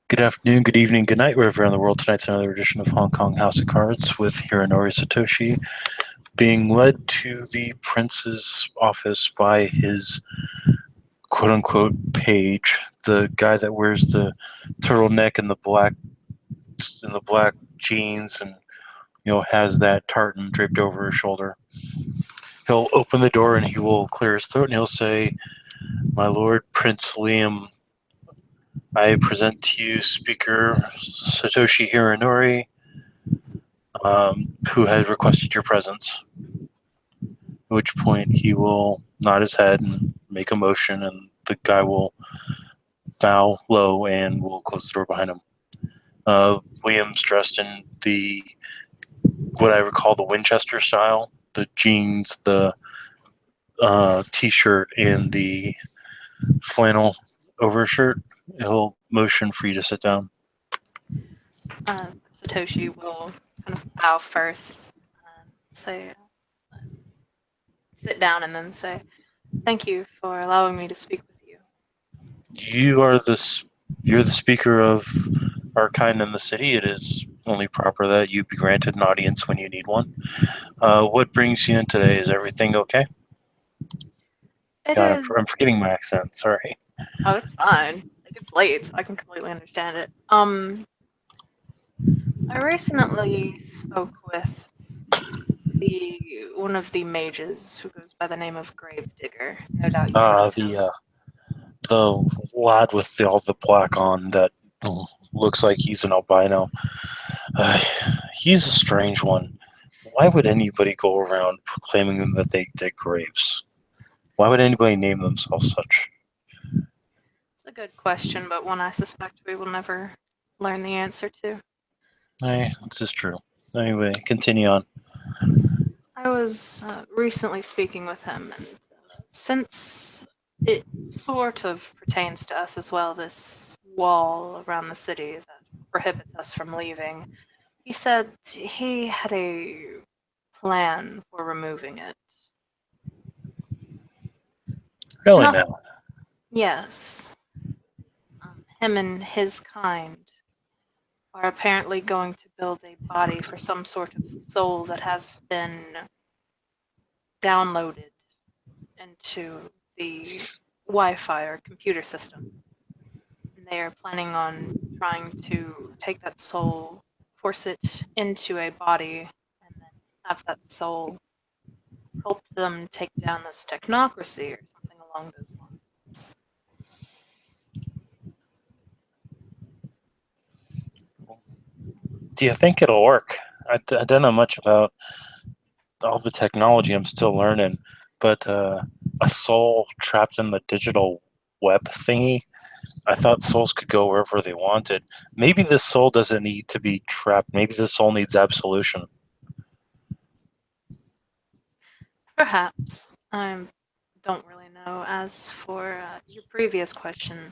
Good afternoon, good evening, good night, wherever in the world. Tonight's another edition of Hong Kong House of Cards with Hironori Satoshi being led to the prince's office by his quote unquote page, the guy that wears the turtleneck and the black jeans and has that tartan draped over his shoulder. He'll open the door and he will clear his throat and he'll say, "My Lord Prince Liam, I present to you Speaker Satoshi Hironori, who has requested your presence." At which point he will nod his head and make a motion, and the guy will bow low and will close the door behind him. William's dressed in the what I recall the Winchester style, the jeans, the t-shirt, and the flannel overshirt. He'll motion for you to sit down. Satoshi will kind of bow first, say, sit down, and then say, "Thank you for allowing me to speak with you." You're the speaker of our kind in the city. It is only proper that you be granted an audience when you need one. What brings you in today? Is everything okay? It God, is. I'm forgetting my accent. Sorry. Oh, it's fine. Like, it's late, so I can completely understand it. I recently spoke with one of the mages who goes by the name of Gravedigger. No doubt you've heard of him. The lad with all the black on that looks like he's an albino. He's a strange one. Why would anybody go around proclaiming that they dig graves? Why would anybody name themselves such? It's a good question, but one I suspect we will never learn the answer to. This is true. Anyway, continue on. I was recently speaking with him, and since it sort of pertains to us as well, this wall around the city that prohibits us from leaving, he said he had a plan for removing it. Really Enough. now? Yes. Him and his kind are apparently going to build a body for some sort of soul that has been downloaded into the Wi-Fi or computer system. And they are planning on trying to take that soul, force it into a body, and then have that soul help them take down this technocracy or something along those lines. Do you think it'll work? I don't know much about all the technology. I'm still learning, but a soul trapped in the digital web thingy. I thought souls could go wherever they wanted. Maybe this soul doesn't need to be trapped. Maybe this soul needs absolution. Perhaps. I don't really know. As for your previous question,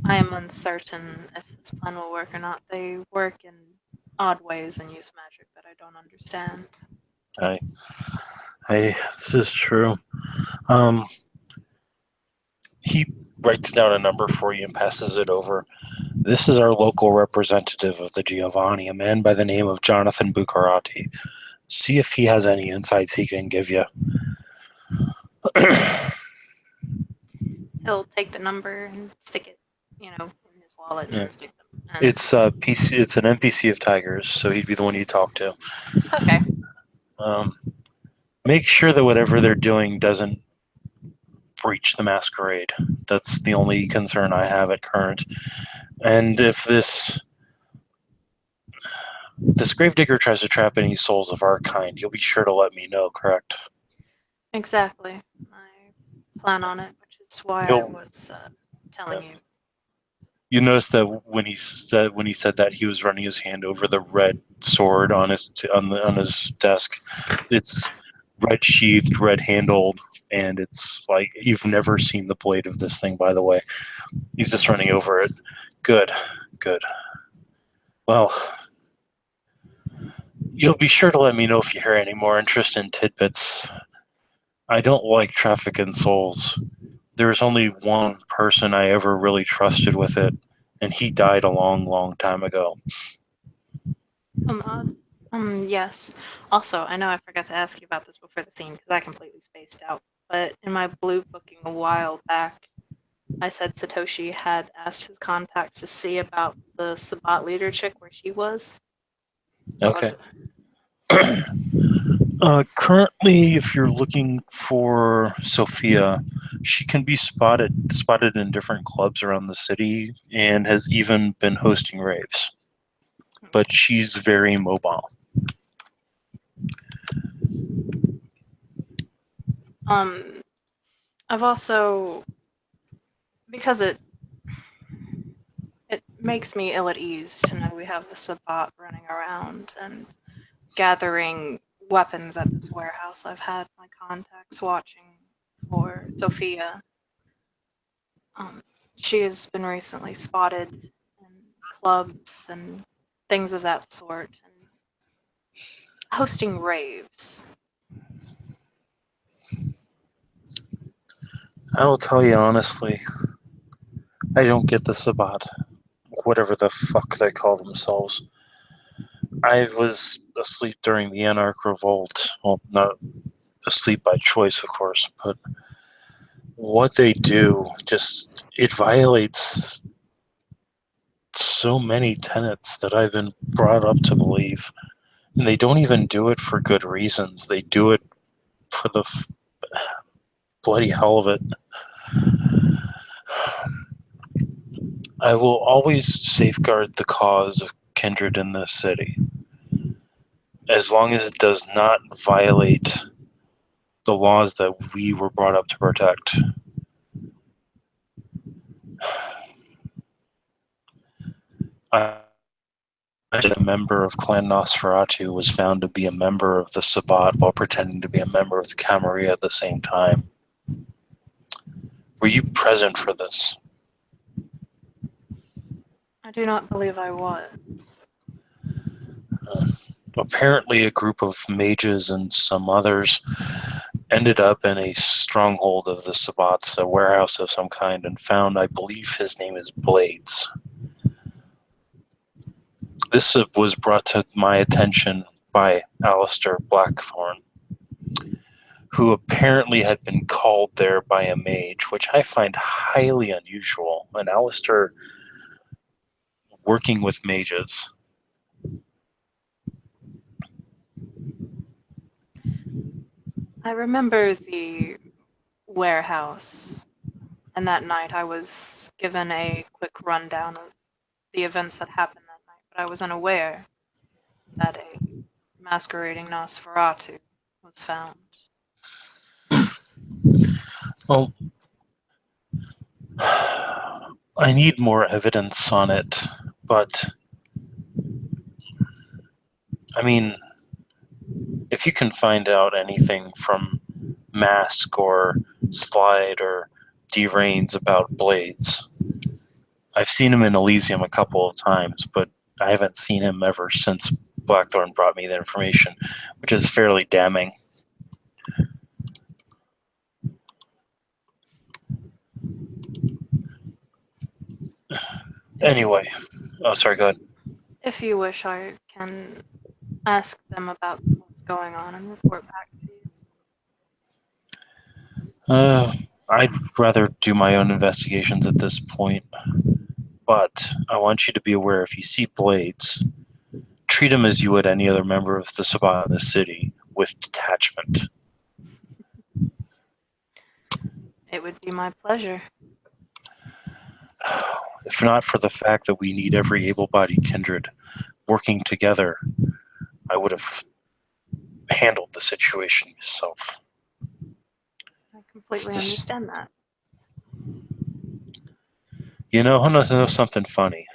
I am uncertain if this plan will work or not. They work in odd ways and use magic that I don't understand. I, this is true. Um, he writes down a number for you and passes it over. This is our local representative of the Giovanni, a man by the name of Jonathan Buccarati. See if he has any insights he can give you. He'll take the number and stick it, in his wallet Yeah. and stick them. It's PC. It's an NPC of Tigers, so he'd be the one you talk to. Okay. Make sure that whatever they're doing doesn't breach the masquerade. That's the only concern I have at current. And if this gravedigger tries to trap any souls of our kind, you'll be sure to let me know, correct? Exactly. I plan on it, which is why I He'll, was telling you. you notice that when he said that, he was running his hand over the red sword on his desk. It's red sheathed, red handled, and it's like you've never seen the blade of this thing. By the way, he's just running over it. Good. Well, you'll be sure to let me know if you hear any more interest in tidbits. I don't like traffic in souls. There's only one person I ever really trusted with it, and he died a long, long time ago. Odd. Yes. Also, I know I forgot to ask you about this before the scene because I completely spaced out. But in my blue booking a while back, I said Satoshi had asked his contacts to see about the Sabat leader chick where she was. What was Okay. it? Currently, if you're looking for Sophia, she can be spotted in different clubs around the city and has even been hosting raves. But she's very mobile. I've also, because it makes me ill at ease to know we have the Sabat running around and gathering weapons at this warehouse. I've had my contacts watching for Sophia. Um, she has been recently spotted in clubs and things of that sort, and hosting raves. I will tell you honestly, I don't get the Sabat, whatever the fuck they call themselves. I was asleep during the Anarch Revolt. Well, not asleep by choice, of course, but what they do just it violates so many tenets that I've been brought up to believe. And they don't even do it for good reasons. They do it for the bloody hell of it. I will always safeguard the cause of Kindred in this city, as long as it does not violate the laws that we were brought up to protect. I A member of Clan Nosferatu was found to be a member of the Sabbat while pretending to be a member of the Camarilla at the same time. Were you present for this? I do not believe I was. Apparently, a group of mages and some others ended up in a stronghold of the Sabbats, a warehouse of some kind, and found, I believe his name is Blades. This was brought to my attention by Alistair Blackthorn, who apparently had been called there by a mage, which I find highly unusual. And Alistair working with mages. I remember the warehouse, and that night I was given a quick rundown of the events that happened that night, but I was unaware that a masquerading Nosferatu was found. Well, I need more evidence on it, but I mean, if you can find out anything from Mask or Slide or D-Rains about Blades, I've seen him in Elysium a couple of times, but I haven't seen him ever since Blackthorn brought me the information, which is fairly damning. Anyway, sorry, go ahead. If you wish, I can ask them about what's going on and report back to you. I'd rather do my own investigations at this point, but I want you to be aware if you see Blades, treat him as you would any other member of the Sabbat in the city, with detachment. It would be my pleasure. If not for the fact that we need every able-bodied kindred working together, I would have handled the situation myself. I completely understand that. You know, I want to know something funny.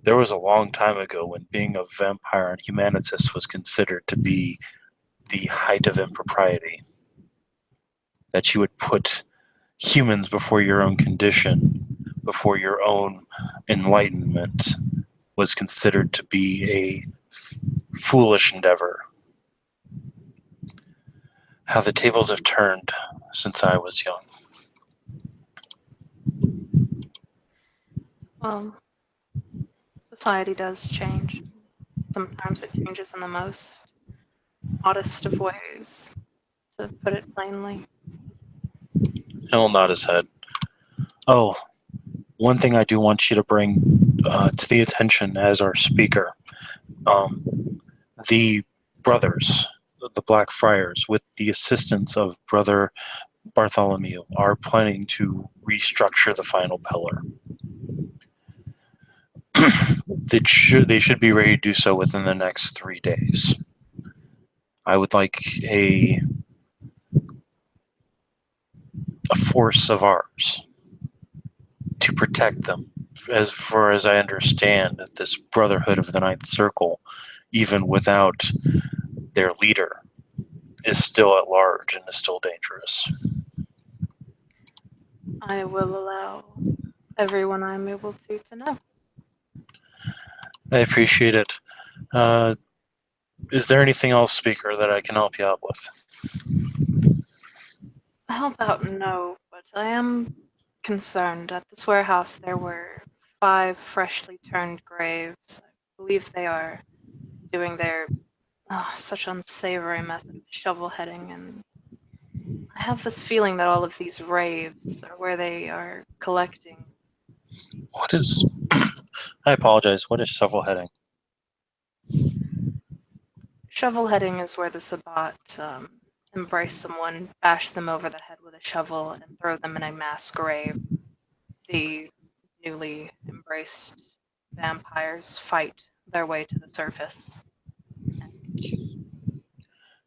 There was a long time ago when being a vampire and humanitist was considered to be the height of impropriety. That you would put humans before your own condition, before your own enlightenment, was considered to be a foolish endeavor. How the tables have turned since I was young. Well, society does change. Sometimes it changes in the most oddest of ways, to put it plainly. He'll nod his head. Oh, one thing I do want you to bring to the attention as our speaker. The brothers, the Black Friars, with the assistance of Brother Bartholomew, are planning to restructure the final pillar. They should be ready to do so within the next 3 days. I would like a force of ours to protect them. As far as I understand, this Brotherhood of the Ninth Circle, even without their leader, is still at large and is still dangerous. I will allow everyone I'm able to know. I appreciate it. Is there anything else, Speaker, that I can help you out with? How about no, but I am concerned. At this warehouse, there were 5 freshly turned graves. I believe they are doing their such unsavory method of shovel heading, and I have this feeling that all of these raves are where they are collecting. What is. I apologize. What is shovel heading? Shovel heading is where the Sabbat embrace someone, bash them over the head with a shovel, and throw them in a mass grave. The newly embraced vampires fight their way to the surface.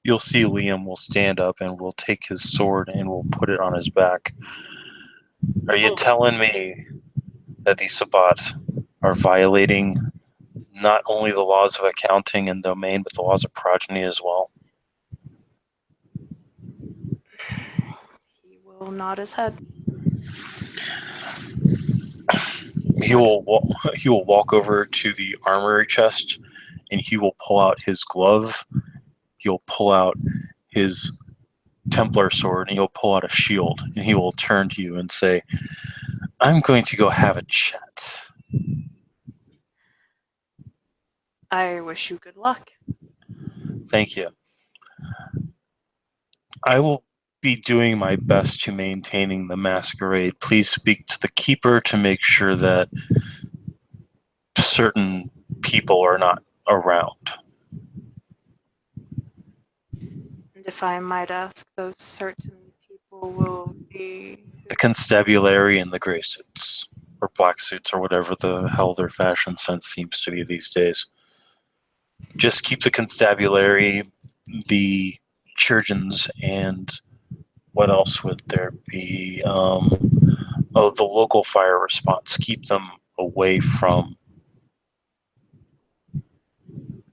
You'll see Liam will stand up and will take his sword and will put it on his back. Are you telling me that the Sabbat are violating not only the laws of accounting and domain, but the laws of progeny as well? He will nod his head. He will walk over to the armory chest and he will pull out his glove. He'll pull out his Templar sword and he'll pull out a shield and he will turn to you and say, I'm going to go have a chat. I wish you good luck. Thank you. I will be doing my best to maintaining the masquerade. Please speak to the keeper to make sure that certain people are not around. And if I might ask, those certain people will be The constabulary and the gray suits, or black suits, or whatever the hell their fashion sense seems to be these days. Just keep the constabulary, the churgeons, and what else would there be? The local fire response. Keep them away from.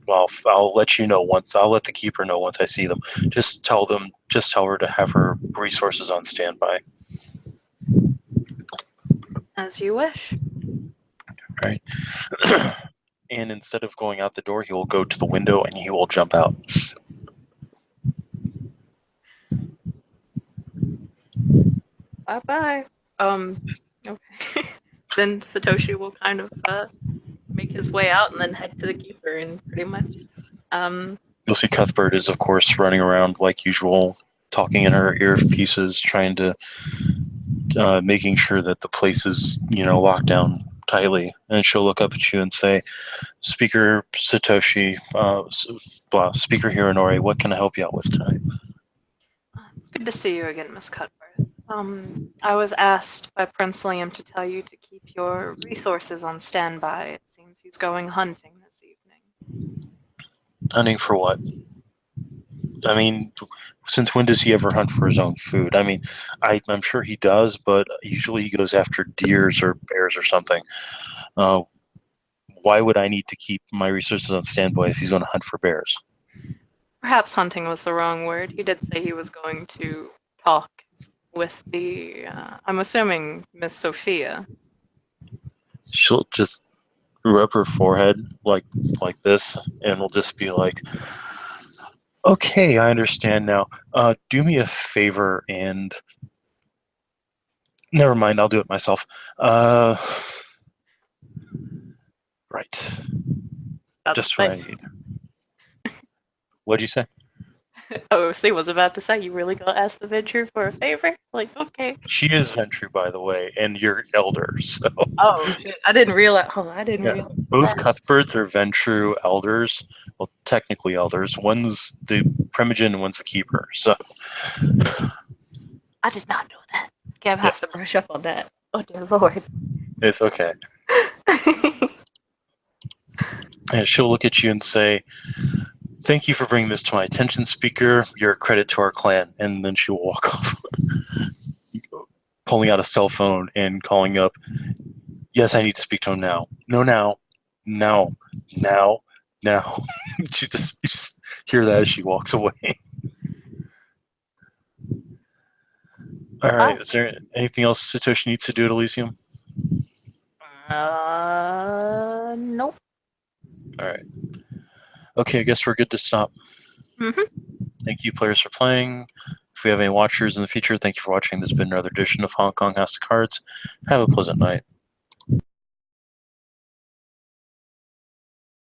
Well, I'll let you know once. I'll let the keeper know once I see them. Just tell her to have her resources on standby. as you wish. Right. And instead of going out the door, he will go to the window and he will jump out. Bye-bye. Okay. Then Satoshi will kind of make his way out and then head to the keeper and pretty much You'll see Cuthbert is, of course, running around like usual, talking in her earpieces, trying to making sure that the place is, locked down tightly. And she'll look up at you and say, Speaker Satoshi, Speaker Hironori, what can I help you out with tonight? it's good to see you again, Miss Cuthbert. I was asked by Prince Liam to tell you to keep your resources on standby. It seems he's going hunting this evening. Hunting for what? I mean, since when does he ever hunt for his own food? I mean, I'm sure he does, but usually he goes after deers or bears or something. Why would I need to keep my resources on standby if he's going to hunt for bears? Perhaps hunting was the wrong word. He did say he was going to talk with the, I'm assuming, Miss Sophia. She'll just rub her forehead like this, and will just be like, "Okay, I understand now. Do me a favor and never mind. I'll do it myself. Right. About to Just what I say. need. What'd you say? OC was about to say, you really gonna ask the Ventrue for a favor? Like, okay. She is Ventrue, by the way, and your elder. So Oh shit! I didn't realize. Oh, I didn't yeah, realize. both Cuthberts are Ventrue elders. Well, technically elders. One's the Primogen, and one's the Keeper. So I did not know that. Gav yeah, has to brush up on that. Oh dear lord. it's okay. And she'll look at you and say, "Thank you for bringing this to my attention, Speaker. You're a credit to our clan." And then she'll walk off, pulling out a cell phone and calling up, "Yes, I need to speak to him now. No, now. Now. Now. Now." You just hear that as she walks away. All right. Is there anything else Satoshi needs to do at Elysium? Nope. All right. Okay, I guess we're good to stop. Mhm. Thank you, players, for playing. If we have any watchers in the future, thank you for watching. This has been another edition of Hong Kong House of Cards. Have a pleasant night.